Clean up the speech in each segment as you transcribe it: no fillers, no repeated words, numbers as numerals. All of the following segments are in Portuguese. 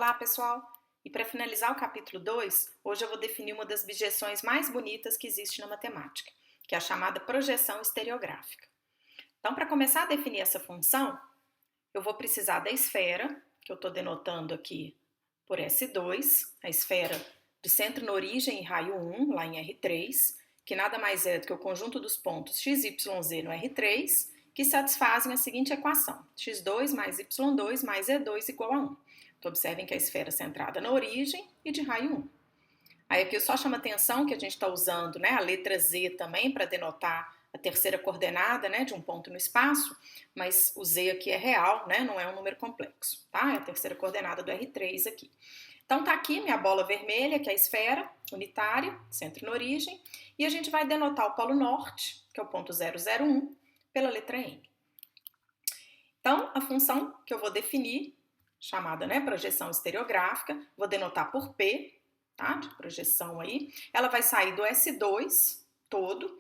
Olá, pessoal! E para finalizar o capítulo 2, hoje eu vou definir uma das objeções mais bonitas que existe na matemática, que é a chamada projeção estereográfica. Então, para começar a definir essa função, eu vou precisar da esfera, que eu estou denotando aqui por S2, a esfera de centro na origem e raio 1, lá em R3, que nada mais é do que o conjunto dos pontos x, y, z no R3, que satisfazem a seguinte equação: x2 mais y2 mais e2 igual a 1. Então, observem que a esfera é centrada na origem e de raio 1. Aí aqui eu só chamo a atenção que a gente está usando, né, a letra Z também para denotar a terceira coordenada, né, de um ponto no espaço, mas o Z aqui é real, né, não é um número complexo, tá? É a terceira coordenada do R3 aqui. Então tá aqui minha bola vermelha, que é a esfera unitária, centro na origem, e a gente vai denotar o polo norte, que é o ponto 001, pela letra N. Então, a função que eu vou definir, chamada, né, projeção estereográfica, vou denotar por P, tá, de projeção aí, ela vai sair do S2 todo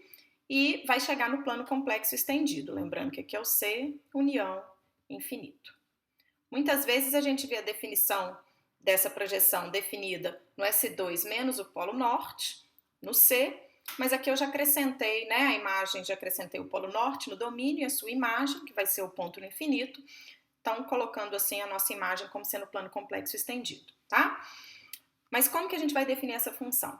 e vai chegar no plano complexo estendido, lembrando que aqui é o C, união, infinito. Muitas vezes a gente vê a definição dessa projeção definida no S2 menos o polo norte, no C, mas aqui eu já acrescentei, né, a imagem, já acrescentei o polo norte no domínio e a sua imagem, que vai ser o ponto no infinito. Então, colocando assim a nossa imagem como sendo plano complexo estendido, tá? Mas como que a gente vai definir essa função?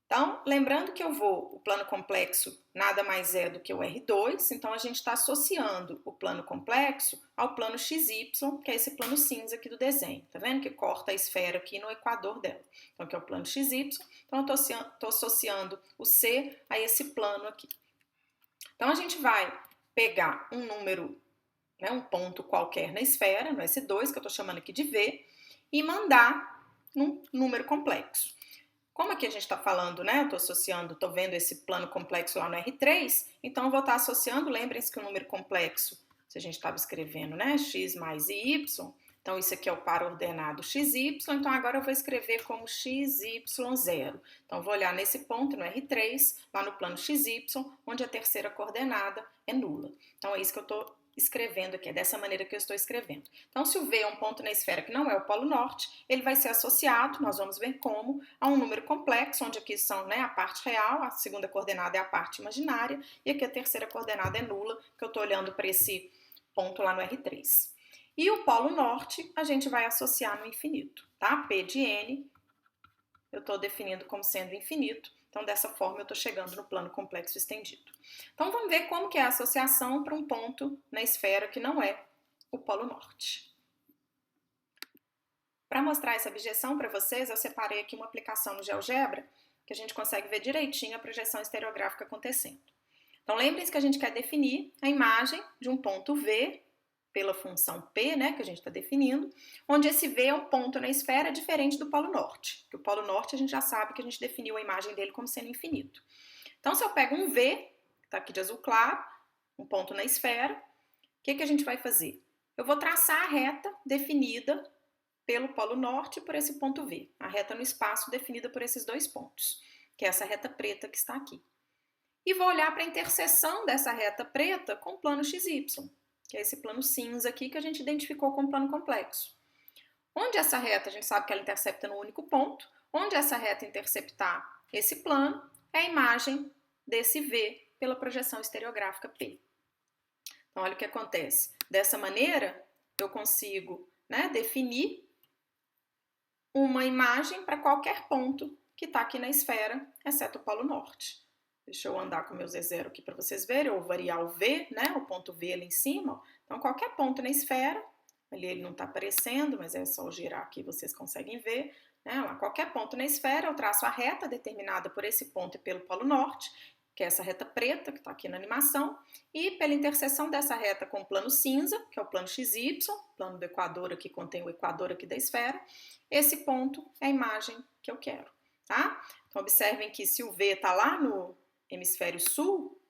Então, lembrando que o plano complexo nada mais é do que o R2, então a gente está associando o plano complexo ao plano XY, que é esse plano cinza aqui do desenho, tá vendo? Que corta a esfera aqui no equador dela. Então, aqui é o plano XY, então eu estou associando o C a esse plano aqui. Então, a gente vai pegar um número, né, um ponto qualquer na esfera, no S2, que eu estou chamando aqui de V, e mandar num número complexo. Como aqui a gente está falando, né, eu estou associando, estou vendo esse plano complexo lá no R3, então eu vou estar associando, lembrem-se que o número complexo, se a gente estava escrevendo, né, x mais y, então isso aqui é o par ordenado xy, então agora eu vou escrever como xy0. Então vou olhar nesse ponto no R3, lá no plano xy, onde a terceira coordenada é nula. Então é isso que eu estou escrevendo aqui, é dessa maneira que eu estou escrevendo. Então, se o V é um ponto na esfera que não é o polo norte, ele vai ser associado, nós vamos ver como, a um número complexo, onde aqui são, né, a parte real, a segunda coordenada é a parte imaginária, e aqui a terceira coordenada é nula, que eu estou olhando para esse ponto lá no R3. E o polo norte a gente vai associar no infinito, tá? P de N, eu estou definindo como sendo infinito, então dessa forma eu estou chegando no plano complexo estendido. Então vamos ver como que é a associação para um ponto na esfera que não é o polo norte. Para mostrar essa objeção para vocês, eu separei aqui uma aplicação no GeoGebra, que a gente consegue ver direitinho a projeção estereográfica acontecendo. Então lembrem-se que a gente quer definir a imagem de um ponto V, pela função P, né, que a gente está definindo, onde esse V é um ponto na esfera diferente do polo norte. Que o polo norte a gente já sabe que a gente definiu a imagem dele como sendo infinito. Então, se eu pego um V, que está aqui de azul claro, um ponto na esfera, o que a gente vai fazer? Eu vou traçar a reta definida pelo polo norte por esse ponto V. A reta no espaço definida por esses dois pontos, que é essa reta preta que está aqui. E vou olhar para a interseção dessa reta preta com o plano XY, que é esse plano cinza aqui que a gente identificou como plano complexo. Onde essa reta, a gente sabe que ela intercepta no único ponto, onde essa reta interceptar esse plano, é a imagem desse V pela projeção estereográfica P. Então, olha o que acontece. Dessa maneira, eu consigo, né, definir uma imagem para qualquer ponto que está aqui na esfera, exceto o polo norte. Deixa eu andar com meu Z0 aqui para vocês verem, ou variar o V, né, o ponto V ali em cima. Então, qualquer ponto na esfera, ali ele não está aparecendo, mas é só eu girar aqui, vocês conseguem ver. Né, lá, qualquer ponto na esfera, eu traço a reta determinada por esse ponto e pelo polo norte, que é essa reta preta, que está aqui na animação, e pela interseção dessa reta com o plano cinza, que é o plano XY, plano do equador aqui contém o equador aqui da esfera, esse ponto é a imagem que eu quero, tá? Então, observem que se o V está lá no hemisfério sul,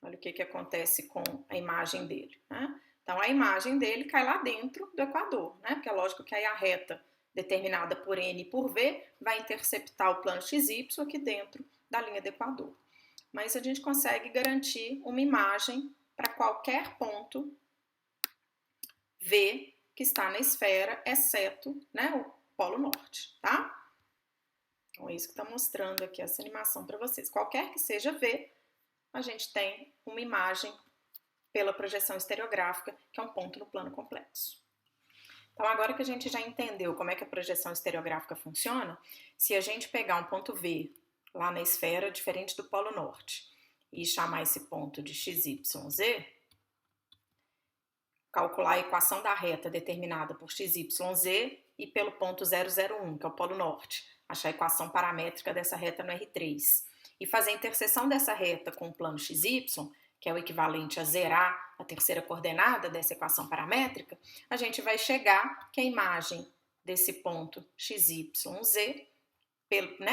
olha o que acontece com a imagem dele, né? Então, a imagem dele cai lá dentro do equador, né? Porque é lógico que aí a reta determinada por N e por V vai interceptar o plano XY aqui dentro da linha do equador. Mas a gente consegue garantir uma imagem para qualquer ponto V que está na esfera, exceto, né, o Polo Norte, tá? Então é isso que está mostrando aqui essa animação para vocês. Qualquer que seja V, a gente tem uma imagem pela projeção estereográfica, que é um ponto no plano complexo. Então, agora que a gente já entendeu como é que a projeção estereográfica funciona, se a gente pegar um ponto V lá na esfera, diferente do Polo Norte, e chamar esse ponto de XYZ, calcular a equação da reta determinada por XYZ e pelo ponto 001, que é o Polo Norte, achar a equação paramétrica dessa reta no R3, e fazer a interseção dessa reta com o plano XY, que é o equivalente a zerar a terceira coordenada dessa equação paramétrica, a gente vai chegar que a imagem desse ponto XYZ,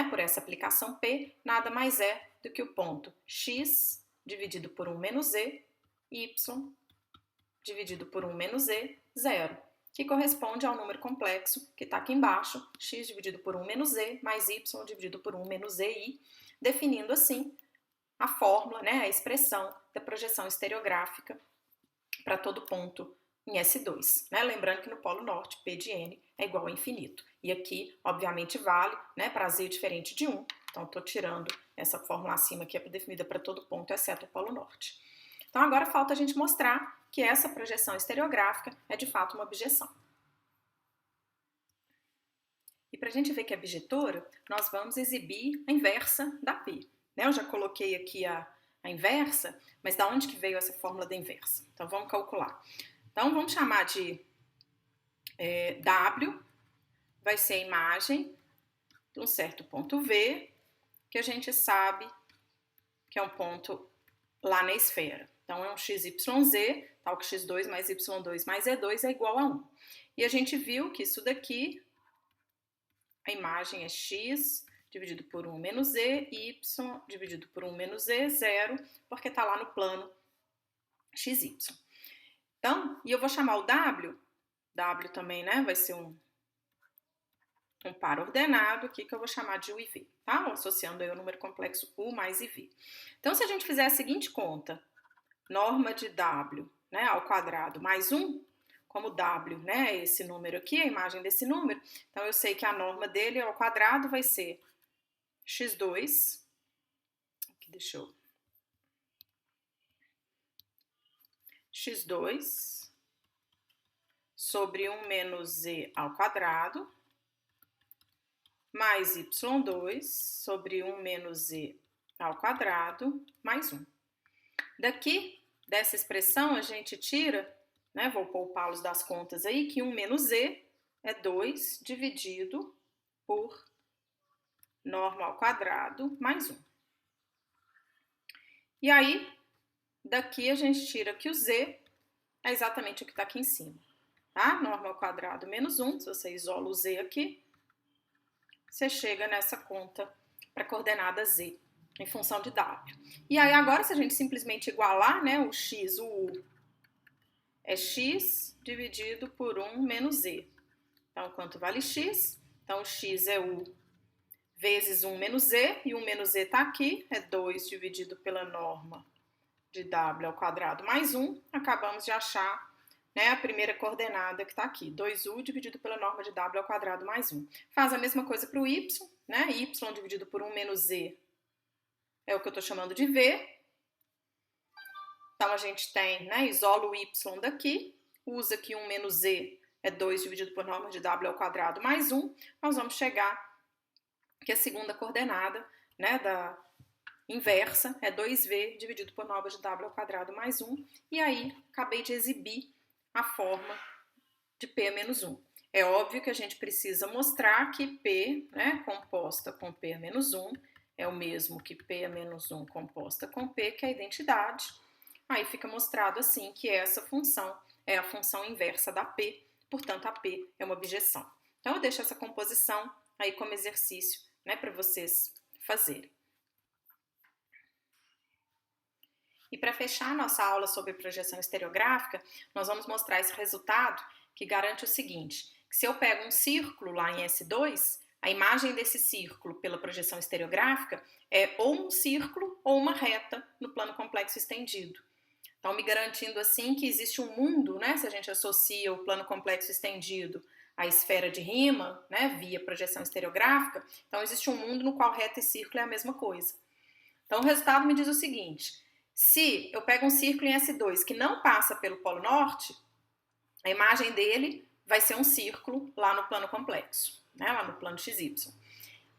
por essa aplicação P, nada mais é do que o ponto X dividido por 1 menos Z, Y dividido por 1 menos Z, 0, que corresponde ao número complexo que está aqui embaixo, X dividido por 1 menos Z, mais Y dividido por 1 menos ZI, definindo assim a fórmula, né, a expressão da projeção estereográfica para todo ponto em S2. Né? Lembrando que no Polo Norte, P de N é igual a infinito. E aqui, obviamente, vale, né, para Z diferente de 1. Então, estou tirando essa fórmula acima que é definida para todo ponto, exceto o Polo Norte. Então, agora falta a gente mostrar que essa projeção estereográfica é, de fato, uma bijeção. E para a gente ver que é bijetora, nós vamos exibir a inversa da P. Eu já coloquei aqui a inversa, mas da onde que veio essa fórmula da inversa? Então, vamos calcular. Então, vamos chamar de W, vai ser a imagem de um certo ponto V, que a gente sabe que é um ponto lá na esfera. Então, é um XYZ, tal que X2 mais Y2 mais E2 é igual a 1. E a gente viu que isso daqui, a imagem é X dividido por 1 menos Z, Y dividido por 1 menos Z, 0, porque está lá no plano XY. Então, e eu vou chamar o W também, né, vai ser um par ordenado aqui que eu vou chamar de U e V, tá? Associando aí o número complexo U mais IV. Então, se a gente fizer a seguinte conta, norma de W, né, ao quadrado mais 1, como W, né, esse número aqui, a imagem desse número, então eu sei que a norma dele ao quadrado vai ser X2, aqui deixa eu... X2 sobre 1 menos Z ao quadrado, mais Y2 sobre 1 menos Z ao quadrado, mais 1. Daqui, dessa expressão, a gente tira, né, vou poupá-los das contas aí, que 1 menos Z é 2 dividido por norma ao quadrado mais 1. E aí, daqui a gente tira que o Z é exatamente o que está aqui em cima. Tá? Norma ao quadrado menos 1, se você isola o Z aqui, você chega nessa conta para a coordenada Z, em função de W. E aí agora, se a gente simplesmente igualar, né, o X, o U, é X dividido por 1 menos Z. Então, quanto vale X? Então, o X é U vezes 1 menos Z, e 1 menos Z está aqui, é 2 dividido pela norma de W ao quadrado mais 1, acabamos de achar, né, a primeira coordenada que está aqui, 2U dividido pela norma de W ao quadrado mais 1. Faz a mesma coisa para o Y, né, Y dividido por 1 menos Z é o que eu estou chamando de V. Então, a gente tem, né, isola o Y daqui, usa que 1 menos Z é 2 dividido por norma de W ao quadrado mais 1, nós vamos chegar que a segunda coordenada, né, da inversa é 2V dividido por norma de W ao quadrado mais 1, e aí acabei de exibir a forma de P menos 1. É óbvio que a gente precisa mostrar que P, né, composta com P menos 1 é o mesmo que P menos 1 composta com P, que é a identidade. Aí fica mostrado assim que essa função é a função inversa da P, portanto a P é uma bijeção. Então eu deixo essa composição aí como exercício, né, para vocês fazerem. E para fechar a nossa aula sobre projeção estereográfica, nós vamos mostrar esse resultado que garante o seguinte, que se eu pego um círculo lá em S2, a imagem desse círculo pela projeção estereográfica é ou um círculo ou uma reta no plano complexo estendido. Então, me garantindo assim que existe um mundo, né, se a gente associa o plano complexo estendido à esfera de Riemann, né, via projeção estereográfica, então existe um mundo no qual reta e círculo é a mesma coisa. Então, o resultado me diz o seguinte: se eu pego um círculo em S2 que não passa pelo polo norte, a imagem dele vai ser um círculo lá no plano complexo, né, lá no plano XY.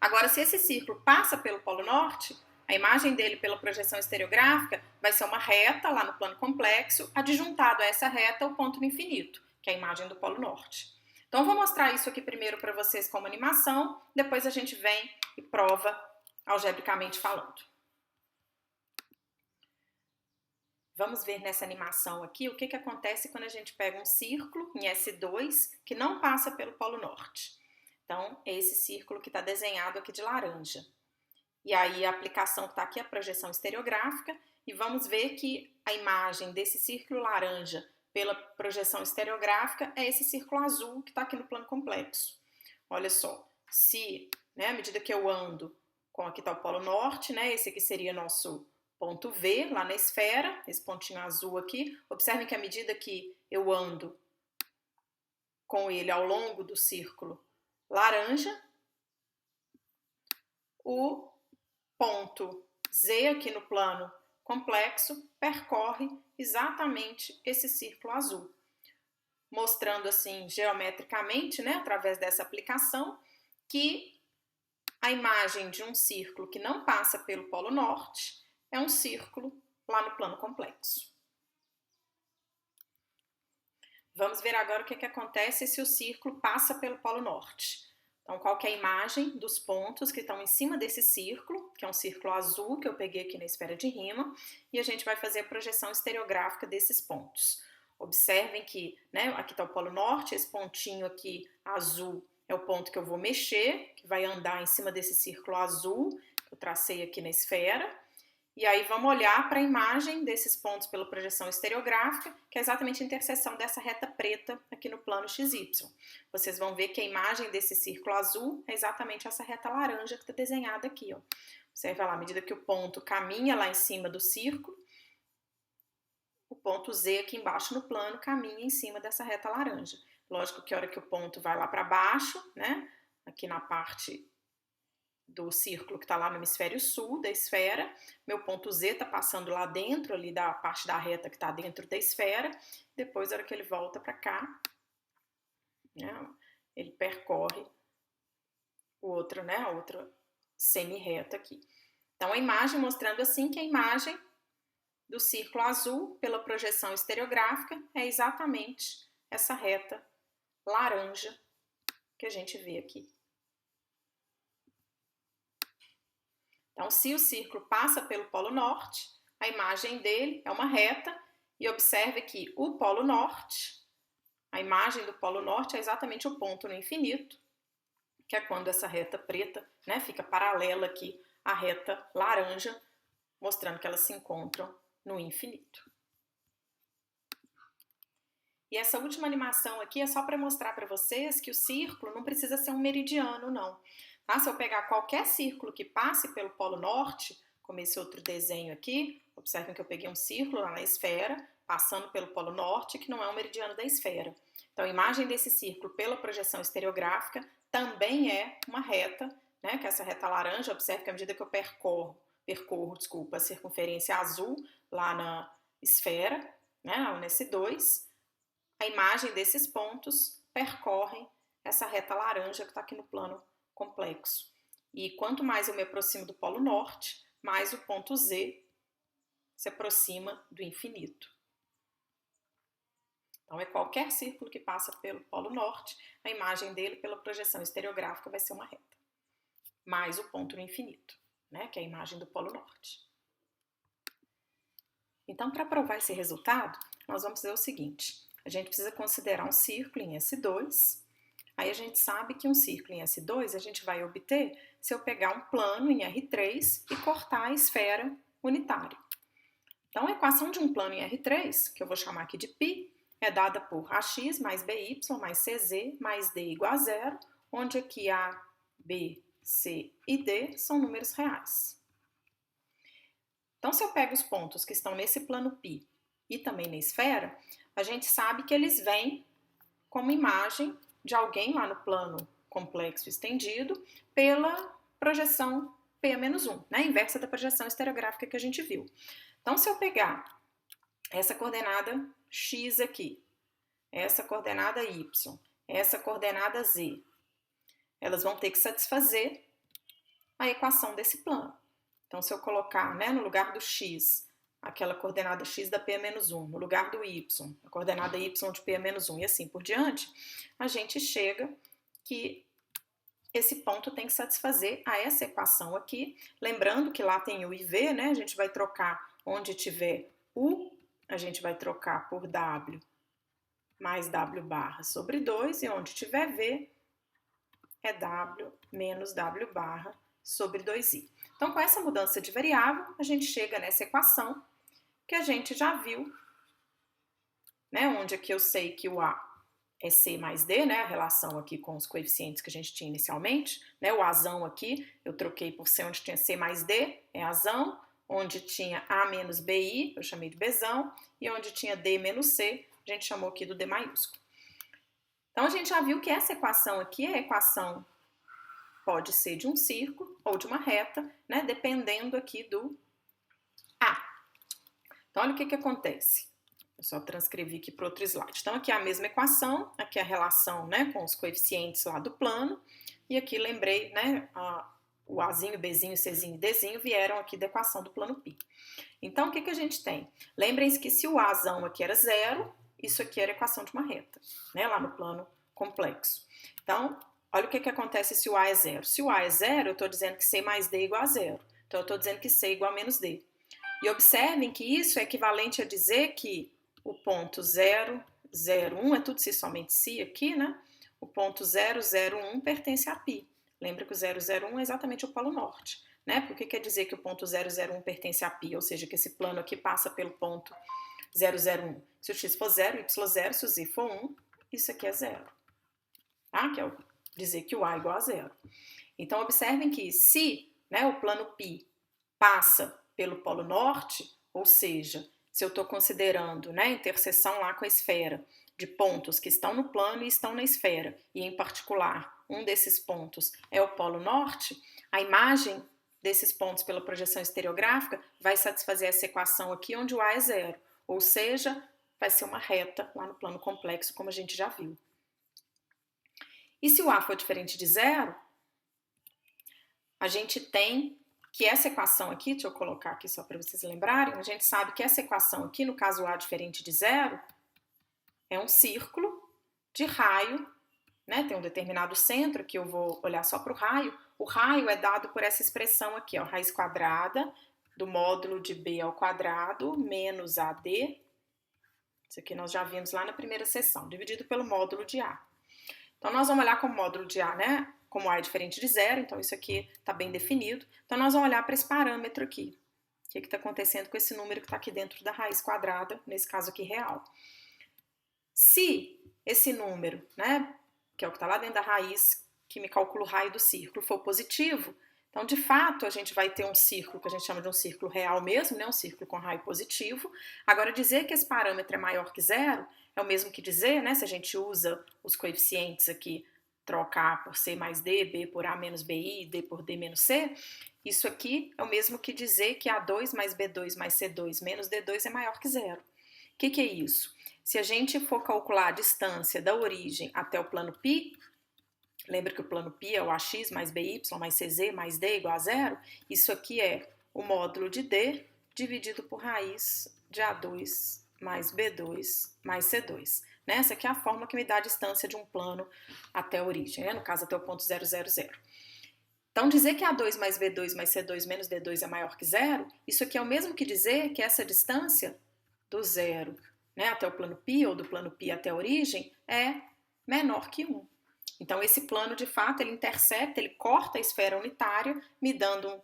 Agora, se esse círculo passa pelo polo norte, a imagem dele pela projeção estereográfica vai ser uma reta lá no plano complexo, adjuntado a essa reta o ponto no infinito, que é a imagem do polo norte. Então, eu vou mostrar isso aqui primeiro para vocês como animação, depois a gente vem e prova algebricamente falando. Vamos ver nessa animação aqui o que acontece quando a gente pega um círculo em S2 que não passa pelo polo norte. Então, é esse círculo que está desenhado aqui de laranja. E aí a aplicação que está aqui é a projeção estereográfica, e vamos ver que a imagem desse círculo laranja pela projeção estereográfica é esse círculo azul que está aqui no plano complexo. Olha só, se, né, à medida que eu ando, com aqui está o polo norte, né, esse aqui seria nosso ponto V lá na esfera, esse pontinho azul aqui. Observem que à medida que eu ando com ele ao longo do círculo laranja, o ponto Z aqui no plano complexo percorre exatamente esse círculo azul, mostrando assim geometricamente, né, através dessa aplicação, que a imagem de um círculo que não passa pelo polo norte é um círculo lá no plano complexo. Vamos ver agora o que acontece se o círculo passa pelo polo norte. Então, qual que é a imagem dos pontos que estão em cima desse círculo, que é um círculo azul que eu peguei aqui na esfera de Riemann, e a gente vai fazer a projeção estereográfica desses pontos. Observem que, né, aqui está o polo norte, esse pontinho aqui azul é o ponto que eu vou mexer, que vai andar em cima desse círculo azul que eu tracei aqui na esfera. E aí vamos olhar para a imagem desses pontos pela projeção estereográfica, que é exatamente a interseção dessa reta preta aqui no plano XY. Vocês vão ver que a imagem desse círculo azul é exatamente essa reta laranja que está desenhada aqui, ó. Observa lá, à medida que o ponto caminha lá em cima do círculo, o ponto Z aqui embaixo no plano caminha em cima dessa reta laranja. Lógico que a hora que o ponto vai lá para baixo, né, aqui na parte do círculo que está lá no hemisfério sul da esfera, meu ponto Z está passando lá dentro, ali da parte da reta que está dentro da esfera, depois, na hora que ele volta para cá, né, ele percorre a outra semi-reta aqui. Então, a imagem mostrando assim que a imagem do círculo azul, pela projeção estereográfica, é exatamente essa reta laranja que a gente vê aqui. Então, se o círculo passa pelo polo norte, a imagem dele é uma reta, e observe que o polo norte, a imagem do polo norte é exatamente o ponto no infinito, que é quando essa reta preta, né, fica paralela aqui à reta laranja, mostrando que elas se encontram no infinito. E essa última animação aqui é só para mostrar para vocês que o círculo não precisa ser um meridiano, não. Tá? Se eu pegar qualquer círculo que passe pelo polo norte, como esse outro desenho aqui, observem que eu peguei um círculo lá na esfera, passando pelo polo norte, que não é um meridiano da esfera. Então, a imagem desse círculo pela projeção estereográfica também é uma reta, né, que é essa reta laranja. Observe que à medida que eu percorro a circunferência azul lá na esfera, né, na S2, a imagem desses pontos percorrem essa reta laranja que está aqui no plano complexo. E quanto mais eu me aproximo do polo norte, mais o ponto Z se aproxima do infinito. Então, é qualquer círculo que passa pelo polo norte, a imagem dele pela projeção estereográfica vai ser uma reta. Mais o ponto no infinito, né, que é a imagem do polo norte. Então, para provar esse resultado, nós vamos fazer o seguinte. A gente precisa considerar um círculo em S2. Aí a gente sabe que um círculo em S2 a gente vai obter se eu pegar um plano em R3 e cortar a esfera unitária. Então, a equação de um plano em R3, que eu vou chamar aqui de π, é dada por AX mais BY mais CZ mais D igual a zero, onde aqui A, B, C e D são números reais. Então, se eu pego os pontos que estão nesse plano π e também na esfera, a gente sabe que eles vêm como imagem de alguém lá no plano complexo estendido pela projeção P-1, né? Inversa da projeção estereográfica que a gente viu. Então, se eu pegar essa coordenada x aqui, essa coordenada y, essa coordenada z, elas vão ter que satisfazer a equação desse plano. Então, se eu colocar, né, no lugar do x, aquela coordenada x da P-1, no lugar do y, a coordenada y de P-1 e assim por diante, a gente chega que esse ponto tem que satisfazer a essa equação aqui. Lembrando que lá tem u e v, né? A gente vai trocar onde tiver u, a gente vai trocar por w mais w barra sobre 2, e onde tiver v, é w menos w barra sobre 2i. Então, com essa mudança de variável, a gente chega nessa equação que a gente já viu, né? Onde aqui eu sei que o a é C mais D, né? A relação aqui com os coeficientes que a gente tinha inicialmente, né? O Azão aqui, eu troquei por C onde tinha C mais D, é Azão, onde tinha A menos BI, eu chamei de Bzão, e onde tinha D menos C, a gente chamou aqui do D maiúsculo. Então, a gente já viu que essa equação aqui, a equação pode ser de um círculo ou de uma reta, né? Dependendo aqui do A. Então, olha o que acontece. Eu só transcrevi aqui para outro slide. Então, aqui é a mesma equação, aqui é a relação, né, com os coeficientes lá do plano, e aqui lembrei, né, o Azinho, Bzinho, Czinho e Dzinho vieram aqui da equação do plano π. Então, o que a gente tem? Lembrem-se que se o Azão aqui era zero, isso aqui era a equação de uma reta, né, lá no plano complexo. Então, olha o que acontece se o A é zero. Se o A é zero, eu estou dizendo que C mais D é igual a zero. Então, eu estou dizendo que C é igual a menos D. E observem que isso é equivalente a dizer que o ponto 0, 0, 1, é tudo se somente se aqui, né? O ponto 0, 0, 1 pertence a π. Lembra que o 0, 0, 1 é exatamente o polo norte, né? Por que quer dizer que o ponto 0, 0, 1 pertence a π? Ou seja, que esse plano aqui passa pelo ponto 0, 0, 1. Se o x for 0, y 0, se o z for 1, isso aqui é 0. Tá? Que é dizer que o a é igual a 0. Então, observem que se, né, o plano π passa pelo polo norte, ou seja, se eu estou considerando, né, a interseção lá com a esfera de pontos que estão no plano e estão na esfera, e em particular, um desses pontos é o polo norte, a imagem desses pontos pela projeção estereográfica vai satisfazer essa equação aqui onde o a é zero, ou seja, vai ser uma reta lá no plano complexo, como a gente já viu. E se o a for diferente de zero, a gente tem que essa equação aqui, deixa eu colocar aqui só para vocês lembrarem, a gente sabe que essa equação aqui, no caso A diferente de zero, é um círculo de raio, né? Tem um determinado centro, que eu vou olhar só para o raio. O raio é dado por essa expressão aqui, ó, raiz quadrada do módulo de B ao quadrado menos AD. Isso aqui nós já vimos lá na primeira sessão, dividido pelo módulo de A. Então, nós vamos olhar como módulo de A, né? Como A é diferente de zero, então isso aqui está bem definido. Então, nós vamos olhar para esse parâmetro aqui. O que está acontecendo com esse número que está aqui dentro da raiz quadrada, nesse caso aqui real. Se esse número, né, que é o que está lá dentro da raiz, que me calcula o raio do círculo, for positivo, então, de fato, a gente vai ter um círculo que a gente chama de um círculo real mesmo, né, um círculo com raio positivo. Agora, dizer que esse parâmetro é maior que zero é o mesmo que dizer, né, se a gente usa os coeficientes aqui, troca A por C mais D, B por A menos BI, D por D menos C, isso aqui é o mesmo que dizer que A2 mais B2 mais C2 menos D2 é maior que zero. O que é isso? Se a gente for calcular a distância da origem até o plano π, lembra que o plano π é o AX mais BY mais CZ mais D igual a zero? Isso aqui é o módulo de D dividido por raiz de A2 mais B2 mais C2. Né? Essa aqui é a fórmula que me dá a distância de um plano até a origem, né? No caso até o ponto 0, 0, 0. Então, dizer que A2 mais B2 mais C2 menos D2 é maior que zero, isso aqui é o mesmo que dizer que essa distância do zero, né, até o plano π, ou do plano π até a origem, é menor que 1. Então, esse plano, de fato, ele intercepta, ele corta a esfera unitária, me dando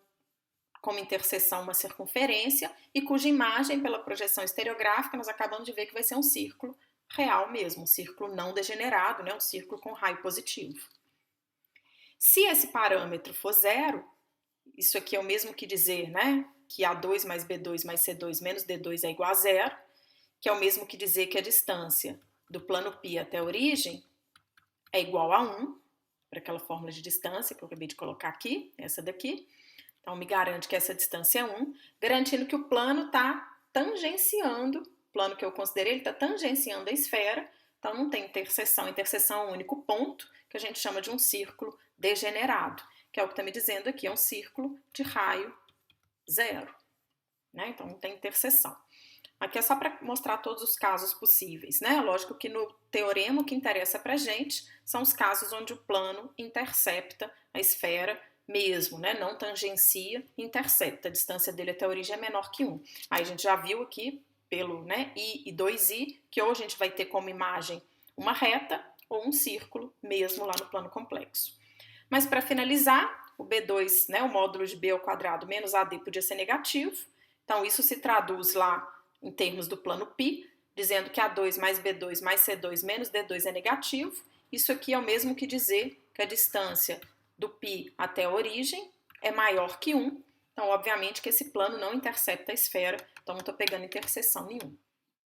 como interseção uma circunferência, e cuja imagem, pela projeção estereográfica, nós acabamos de ver que vai ser um círculo real mesmo, um círculo não degenerado, né, um círculo com raio positivo. Se esse parâmetro for zero, isso aqui é o mesmo que dizer, né, que A2 mais B2 mais C2 menos D2 é igual a zero. O que é o mesmo que dizer que a distância do plano π até a origem é igual a 1, para aquela fórmula de distância que eu acabei de colocar aqui, essa daqui. Então, me garante que essa distância é 1, garantindo que o plano está tangenciando, o plano que eu considerei, ele está tangenciando a esfera, então não tem interseção. Interseção é um único ponto, que a gente chama de um círculo degenerado, que é o que está me dizendo aqui, é um círculo de raio zero, né? Então não tem interseção. Aqui é só para mostrar todos os casos possíveis, né? Lógico que no teorema o que interessa para a gente são os casos onde o plano intercepta a esfera mesmo, né? Não tangencia, intercepta. A distância dele até a origem é menor que 1. Aí a gente já viu aqui pelo, né, I e 2I, que ou a gente vai ter como imagem uma reta ou um círculo, mesmo lá no plano complexo. Mas para finalizar, o B2, né, o módulo de B ao quadrado menos AD podia ser negativo, então isso se traduz lá em termos do plano π, dizendo que A2 mais B2 mais C2 menos D2 é negativo. Isso aqui é o mesmo que dizer que a distância do π até a origem é maior que 1. Então, obviamente que esse plano não intercepta a esfera, então não estou pegando interseção nenhuma.